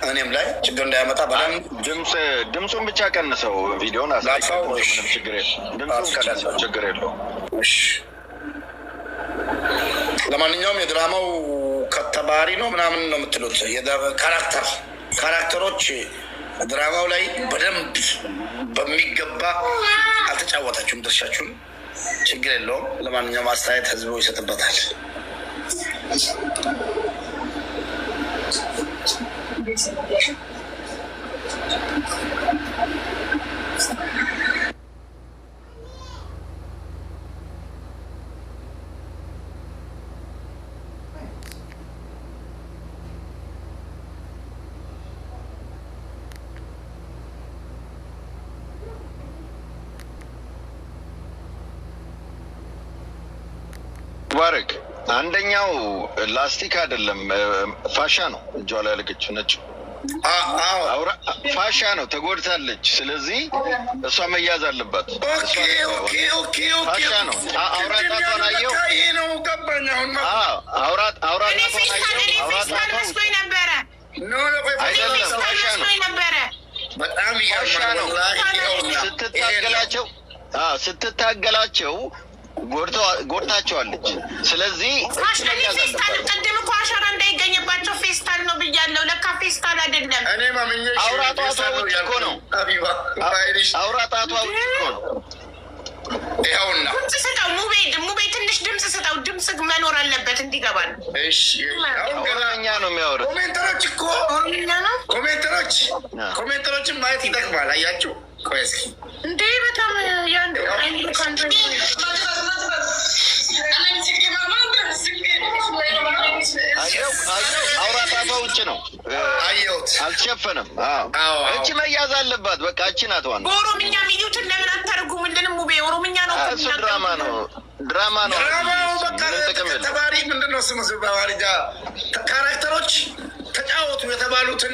እኔም ላይ ችግር እንዳያመጣ በጣም ድምፁን ብቻ ቀንሰው ቪዲዮን አሳይተው ምንም ችግር የለም። ድምፁን ቀንሰው ችግር የለውም። እሺ ለማንኛውም የድራማው ከተባሪ ነው ምናምን ነው የምትሉት ካራክተሮች ድራማው ላይ በደንብ በሚገባ አልተጫወታችሁም ድርሻችሁን። ችግር የለውም። ለማንኛውም አስተያየት ህዝቡ ይሰጥበታል። ባረክ አንደኛው ላስቲክ አይደለም ፋሻ ነው እጇ ላይ ያለችው ነጭ ፋሻ ነው፣ ተጎድታለች። ስለዚህ እሷ መያዝ አለባት። ፋሻ ነው። አውራጣቷን አየው። ስትታገላቸው ጎድታቸዋለች። ስለዚህ ቀደም እኮ አሻራ እንዳይገኝባቸው ፌስታል ነው ብያለሁ። ለካ ፌስታል አይደለም። አውራጣቷ ውጭ እኮ ነው። አውራጣቷ ውጭ እኮ ነው። ይኸውና ድምፅ ስጠው። ሙቤ ትንሽ ድምፅ ስጠው። ድምፅ መኖር አለበት እንዲገባል። ኦሮምኛ ነው የሚያወሩት። ኮሜንተሮች እኮ ኮሜንተሮችን ማየት ይጠቅማል። አያችሁ? ቆይ እስኪ እንዴ በጣም ያን አውራጣቷ ውጭ ነው። አየሁት። አልተሸፈንም። እቺ መያዝ አለባት። በቃ እቺ ናት ዋና። በኦሮምኛ ሚዩትን ለምን አታደርጉምልንም? ሙቤ ኦሮምኛ ነው። እሱ ድራማ ነው። ተባሪ ምንድን ነው ስሙ? በአማርኛ ካራክተሮች ተጫወቱ የተባሉትን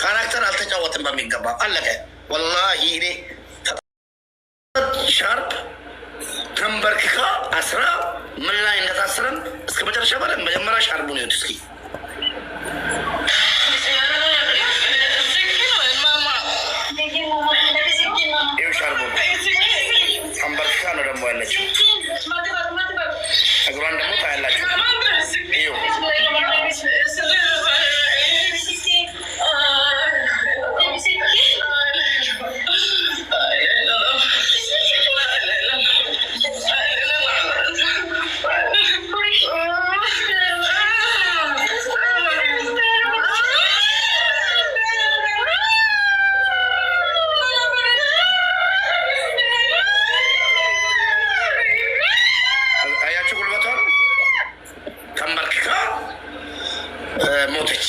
ካራክተር አልተጫወትም በሚገባ አለቀ። ወላሂ እኔ ሻርፕ ተንበርክካ አስራ ምን ላይ እንደታስረን እስከ መጨረሻ በደንብ መጀመሪያ ሻርቡን ይወድ እስኪ ይኸው ሻርቡ ተንበርክካ ነው ደግሞ ያለችው። እግሯን ደግሞ ታያላችሁ። ይኸው ሞተች።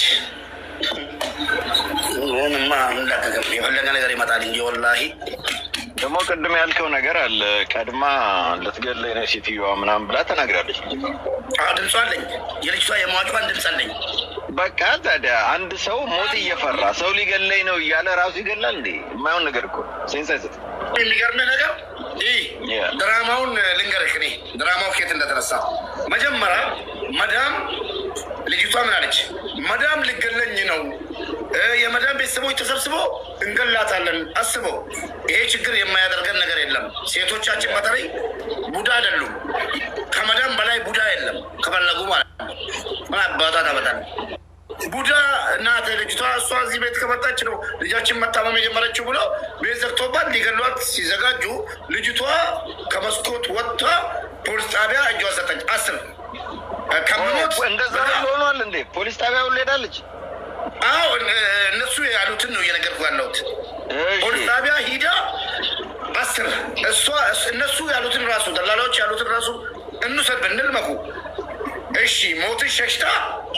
የፈለገ ነገር ይመጣል እንጂ ወላሂ ደግሞ ቅድም ያልከው ነገር አለ። ቀድማ ልትገለኝ ነው ሴትዮዋ ምናምን ብላ ተናግራለች። ድምጿ አለኝ። የልጅቷ የሟቿን ድምፅ አለኝ። በቃ ታዲያ አንድ ሰው ሞት እየፈራ ሰው ሊገለኝ ነው እያለ ራሱ ይገላል እንዴ? የማይሆን ነገር እኮ ሴንስ አይሰጥም። የሚገርምህ ነገር ድራማውን ልንገርህ። እኔ ድራማው ከየት እንደተነሳ መጀመሪያ መዳም ልጅቷ ምን አለች? መዳም ልገለኝ ነው፣ የመዳም ቤተሰቦች ተሰብስበው እንገላታለን። አስበው፣ ይሄ ችግር የማያደርገን ነገር የለም። ሴቶቻችን በተለይ ቡዳ አይደሉም። ከመዳም በላይ ቡዳ የለም። ከፈለጉ ማለት ነው ምን አባቷ ታመጣል። ቡዳ እናት ልጅቷ እሷ እዚህ ቤት ከመጣች ነው ልጃችን መታመም የጀመረችው ብሎ ቤት ዘግቶባት ሊገሏት ሲዘጋጁ ልጅቷ ከመስኮት ወጥታ ፖሊስ ጣቢያ እጇ ሰጠች። አስር ከሞት እንደዛ ሆኗል እንዴ? ፖሊስ ጣቢያ ሁሉ ሄዳለች። አዎ እነሱ ያሉትን ነው እየነገርኩህ ያለሁት። ፖሊስ ጣቢያ ሂዳ አስር እነሱ ያሉትን ራሱ ደላላዎች ያሉትን ራሱ እንውሰድ ብንል መኩ እሺ ሞትን ሸሽታ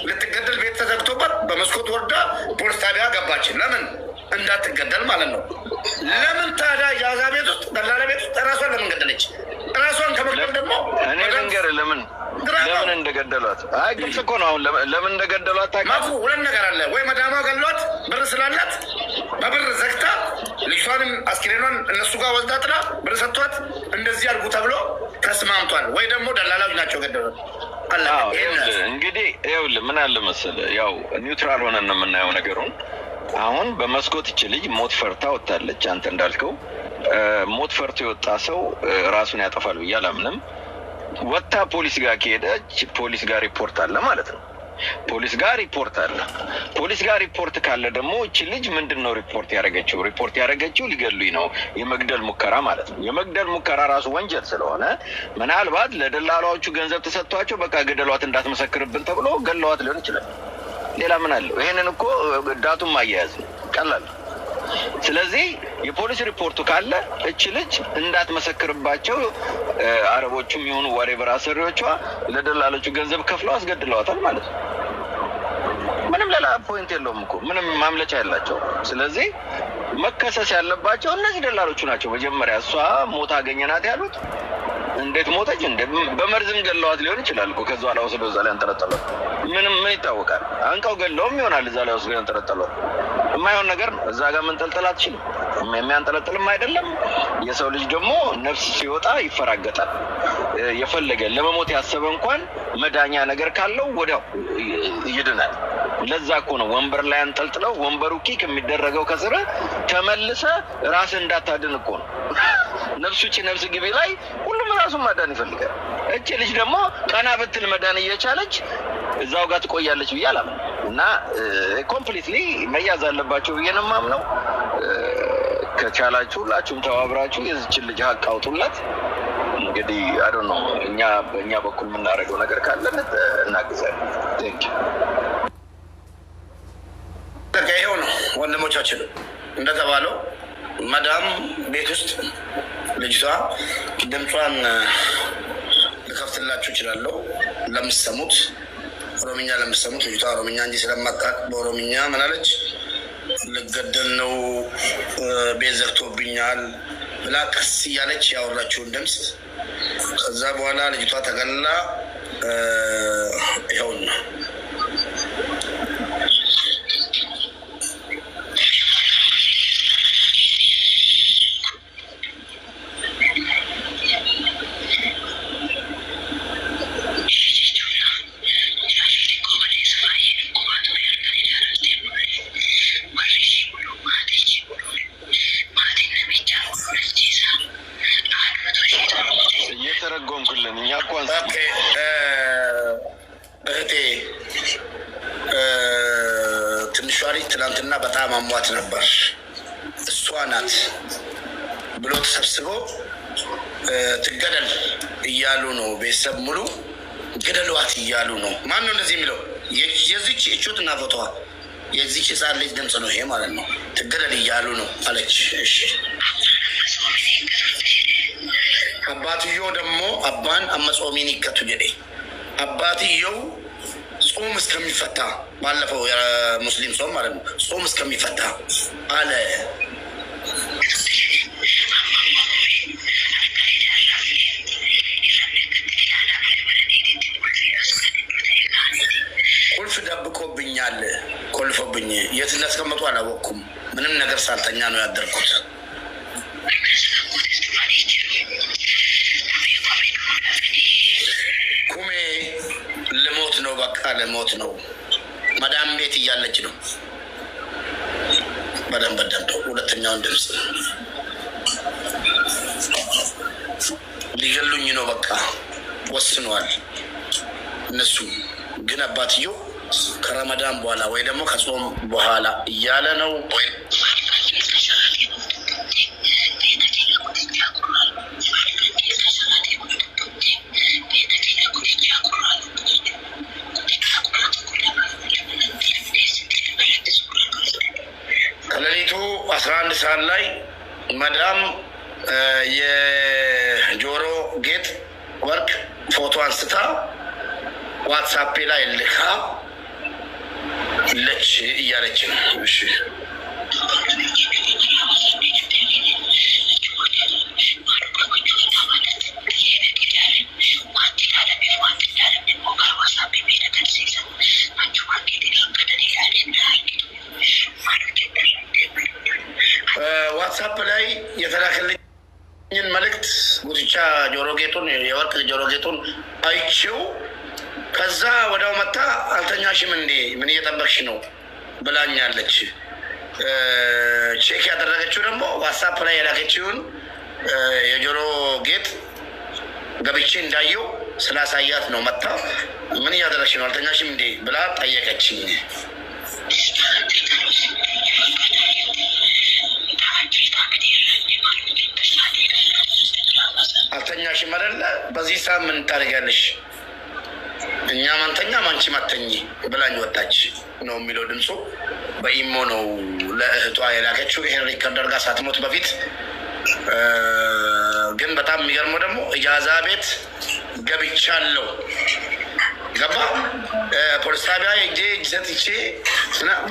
ልትገደል ቤት ተዘግቶባት በመስኮት ወርዳ ፖሊስ ጣቢያ ገባች። ለምን እንዳትገደል ማለት ነው። ለምን ታዲያ የአዛ ቤት ውስጥ ደላላ ቤት ውስጥ ራሷን ለምን ገደለች? ራሷን ከመግደል ደግሞ እኔ ልንገርህ ለምን እንደገደሏት። አይ ግልጽ እኮ ነው። አሁን ለምን እንደገደሏት ታውቃለህ? ሁለት ነገር አለ። ወይ መዳማ ገሏት ብር ስላላት በብር ዘግታ ልጅቷንም አስክሬኗን እነሱ ጋር ወስዳ ጥላ ብር ሰጥቷት እንደዚህ አድርጉ ተብሎ ተስማምቷል። ወይ ደግሞ ደላላዎች ናቸው ገደሏት። እንግዲህ ይኸውልህ ምን አለ መሰለህ፣ ያው ኒውትራል ሆነን ነው የምናየው ነገሩን። አሁን በመስኮት እቺ ልጅ ሞት ፈርታ ወጣለች። አንተ እንዳልከው ሞት ፈርቶ የወጣ ሰው ራሱን ያጠፋል ብዬ አላምንም። ወጣ ፖሊስ ጋር ከሄደች ፖሊስ ጋር ሪፖርት አለ ማለት ነው። ፖሊስ ጋር ሪፖርት አለ። ፖሊስ ጋር ሪፖርት ካለ ደግሞ እቺ ልጅ ምንድነው ሪፖርት ያደረገችው? ሪፖርት ያደረገችው ሊገሉኝ ነው፣ የመግደል ሙከራ ማለት ነው። የመግደል ሙከራ ራሱ ወንጀል ስለሆነ ምናልባት ለደላላዎቹ ገንዘብ ተሰጥቷቸው በቃ ገደሏት እንዳትመሰክርብን ተብሎ ገለዋት ሊሆን ይችላል። ሌላ ምን አለው? ይሄንን እኮ ዳቱን ማያያዝ ቀላል። ስለዚህ የፖሊስ ሪፖርቱ ካለ እቺ ልጅ እንዳትመሰክርባቸው አረቦቹም የሆኑ ወሬቨር አሰሪዎቿ ለደላሎቹ ገንዘብ ከፍለው አስገድለዋታል ማለት ነው። ምንም ሌላ ፖይንት የለውም እኮ ምንም ማምለጫ ያላቸው። ስለዚህ መከሰስ ያለባቸው እነዚህ ደላሎቹ ናቸው። መጀመሪያ እሷ ሞታ አገኘናት ያሉት እንዴት ሞተች? በመርዝም ገለዋት ሊሆን ይችላል እኮ ከዛ ላይ ወስደው እዛ ላይ አንጠለጠሏት። ምን ይታወቃል? አንቀው ገለውም ይሆናል እዛ ላይ ወስደው አንጠለጠሏት። የማይሆን ነገር ነው። እዛ ጋር መንጠልጠል አትችልም። የሚያንጠለጥልም አይደለም። የሰው ልጅ ደግሞ ነፍስ ሲወጣ ይፈራገጣል። የፈለገ ለመሞት ያሰበ እንኳን መዳኛ ነገር ካለው ወዲያው ይድናል። ለዛ እኮ ነው ወንበር ላይ አንጠልጥለው ወንበሩ ኪክ የሚደረገው ከስረ ተመልሰ ራስ እንዳታድን እኮ ነው። ነፍስ ውጪ ነፍስ ግቢ ላይ ሁሉም ራሱን ማዳን ይፈልጋል። እቺ ልጅ ደግሞ ቀና ብትል መዳን እየቻለች እዛው ጋር ትቆያለች ብዬ አላምንም። እና ኮምፕሊትሊ መያዝ አለባቸው ብዬ ነው የማምነው። ከቻላችሁ ሁላችሁም ተባብራችሁ የዚችን ልጅ ሀቅ አውጡላት። እንግዲህ አይ ዶንት ኖ በእኛ በኩል የምናደርገው ነገር ካለ እናግዛለን። ቴንክ ዩ። ይኸው ነው ወንድሞቻችን እንደተባለው መዳም ቤት ውስጥ ልጅቷ ድምጿን ልከፍትላችሁ እችላለሁ። ለምትሰሙት ኦሮምኛ ለምትሰሙት ልጅቷ ኦሮምኛ እንጂ ስለማታውቅ በኦሮምኛ ምን አለች? ልገደል ነው ቤት ዘግቶብኛል ብላ ቀስ እያለች ያወራችውን ድምፅ ከዛ በኋላ ልጅቷ ተገላ ይኸውና እህቴ ትንሿ ልጅ ትናንትና በጣም አሟት ነበር። እሷ ናት ብሎ ተሰብስበው ትገደል እያሉ ነው። ቤተሰብ ሙሉ ገደሏት እያሉ ነው። ማን ነው እንደዚህ የሚለው? የዚች እቹትና ፎቷ የዚች ህፃን ልጅ ድምፅ ነው ይሄ ማለት ነው። ትገደል እያሉ ነው አለች። እሺ አባትየው ደግሞ አባን አመጾሚን ይከቱ ጀዴ አባትየው ጾም እስከሚፈታ ባለፈው የሙስሊም ጾም ማለት ነው ጾም እስከሚፈታ አለ። ቁልፍ ደብቆብኛል፣ ቆልፎብኝ የት እንዳስቀመጡ አላወቅኩም። ምንም ነገር ሳልተኛ ነው ያደርኩት። በቃ ለሞት ነው። መዳም ቤት እያለች ነው። በደንብ ሁለተኛውን ድምፅ ሊገሉኝ ነው በቃ ወስነዋል እነሱ። ግን አባትየው ከረመዳን በኋላ ወይ ደግሞ ከጾም በኋላ እያለ ነው። ከሌሊቱ 11 ሰዓት ላይ መዳም የጆሮ ጌጥ ወርቅ ፎቶ አንስታ ዋትሳፕ ላይ ልካ ለች እያለች ነው። እሺ ዋትሳፕ ላይ የተላከልኝን መልእክት ጉትቻ ጆሮ ጌጡን የወርቅ ጆሮ ጌጡን አይቼው ከዛ ወዲያው መጣ። አልተኛሽም እንዴ ምን እየጠበቅሽ ነው ብላኛለች። ቼክ ያደረገችው ደግሞ ዋትሳፕ ላይ የላከችውን የጆሮ ጌጥ ገብቼ እንዳየው ስላሳያት ነው። መጣ ምን እያደረግሽ ነው አልተኛሽም እንዴ ብላ ጠየቀችኝ። አልተኛሽም አይደለ? በዚህ ሰዓት ምን ታደርጊያለሽ? እኛ ማንተኛ ማንቺ ማተኝ ብላኝ ወጣች ነው የሚለው ድምፁ። በኢሞ ነው ለእህቷ የላከችው ይሄን ሪከርድ አድርጋ ሳትሞት በፊት። ግን በጣም የሚገርመው ደግሞ እጃዛ ቤት ገብቻለሁ ገባ ፖሊስ ጣቢያ ሄጄ እጅ ሰጥቼ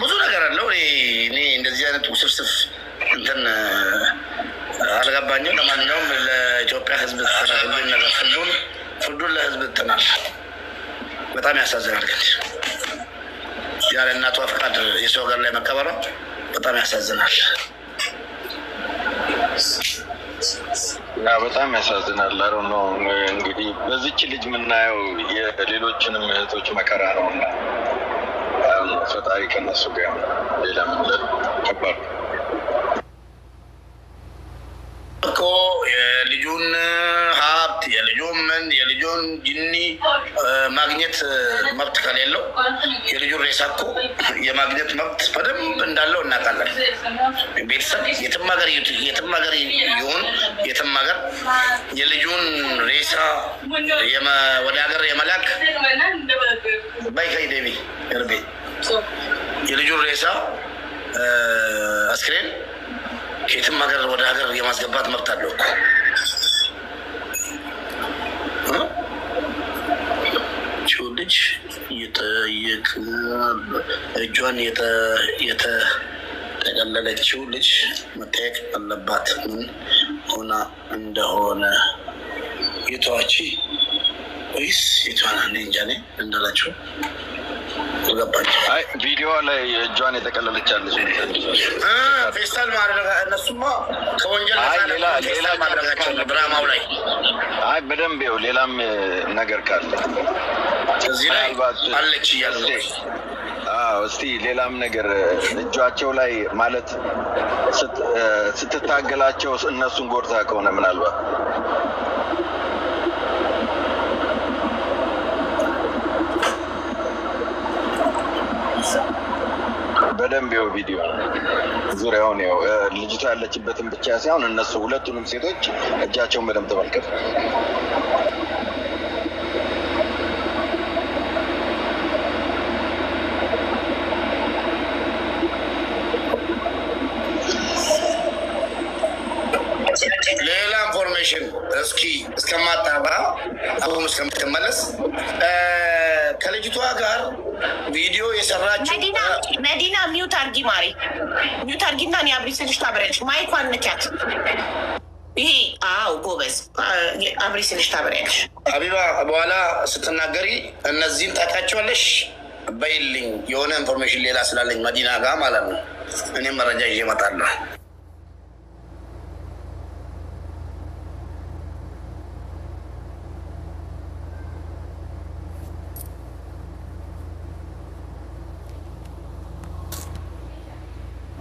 ብዙ ነገር አለው። እኔ እንደዚህ አይነት ውስብስብ እንትን አልገባኝም። ለማንኛውም ለኢትዮጵያ ሕዝብ ሁሉን ነገር ፍርዱን ለሕዝብ ትናል። በጣም ያሳዝናል። ግን ያለ እናቷ ፍቃድ የሰው ሀገር ላይ መቀበሯ በጣም ያሳዝናል። በጣም ያሳዝናል። አሮ ነው እንግዲህ በዚች ልጅ የምናየው የሌሎችንም እህቶች መከራ ነው እና ፈጣሪ ከነሱ ጋር ሌላ ምን ከባድ እኮ የልጁን ሀብት የልጁን ጅኒ ማግኘት መብት ከሌለው የልጁን ሬሳ እኮ የማግኘት መብት በደንብ እንዳለው እናውቃለን። ቤተሰብ የትም ሀገር ይሁን የትም ሀገር የልጁን ሬሳ ወደ ሀገር የመላክ ባይከይ ዴቢ እርቤ የልጁን ሬሳ አስክሬን ከየትም ሀገር ወደ ሀገር የማስገባት መብት አለው እኮ። ልጅ እጇን የተጠቀለለችው ልጅ መጠየቅ አለባት ምን ሆና እንደሆነ። የተዋቺ ወይስ የተዋና እንጃ እንዳላቸው ገባቸው። ቪዲዮ ላይ እጇን የጠቀለለቻለች ፌስታል ማድረግ እነሱማ ከወንጀል ሌላ ማድረጋቸው ድራማው ላይ በደንብ ው ሌላም ነገር ካለ እዚህ ላይ አለች እያለ እስቲ ሌላም ነገር እጇቸው ላይ ማለት ስትታገላቸው እነሱን ጎርታ ከሆነ ምናልባት በደንብ ው ቪዲዮ ዙሪያውን ው ልጅቷ ያለችበትን ብቻ ሳይሆን እነሱ ሁለቱንም ሴቶች እጃቸውን በደንብ ተመልከት። ሌላ ኢንፎርሜሽን እስኪ እስከማጣራ አሁን እስከምትመለስ ከልጅቷ ጋር ቪዲዮ የሰራችው መዲና ሚውት አርጊ ማሪ ሚውት አርጊና እኔ አብሪ ስልሽ ታበሪያለሽ። ማይኳን ንኪያት። ይሄ ጎበዝ አብሪ ስልሽ ታበሪያለሽ። ሀቢባ በኋላ ስትናገሪ እነዚህን ታውቂያቸዋለሽ በይልኝ። የሆነ ኢንፎርሜሽን ሌላ ስላለኝ መዲና ጋር ማለት ነው። እኔም መረጃ ይዤ እመጣለሁ።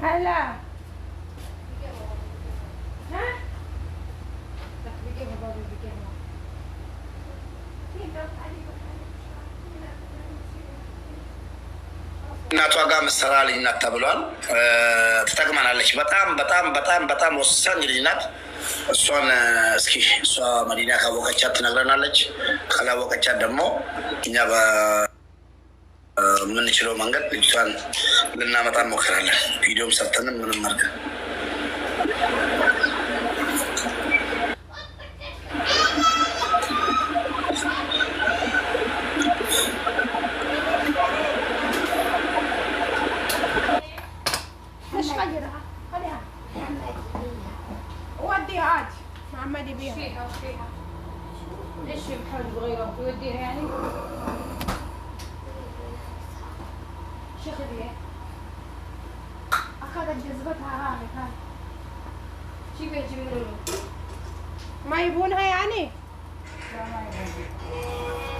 هلا ها እናቷ ጋር ምሰራ ልጅ ናት ተብሏል። ትጠቅመናለች። በጣም ወሳኝ ልጅ ናት። እሷን እስኪ እሷ መዲና ካወቀቻት ትነግረናለች። ካላወቀቻት ደግሞ እኛ በምንችለው መንገድ ልጅቷን ልናመጣ እንሞክራለን። ቪዲዮም ሰርተንም ምንም አድርገን محمد بيها ايش بحاول بغيره توديها يعني شو خذيه اخذت جذبتها هاي جيبيها ما يبونها يعني لا ما يبون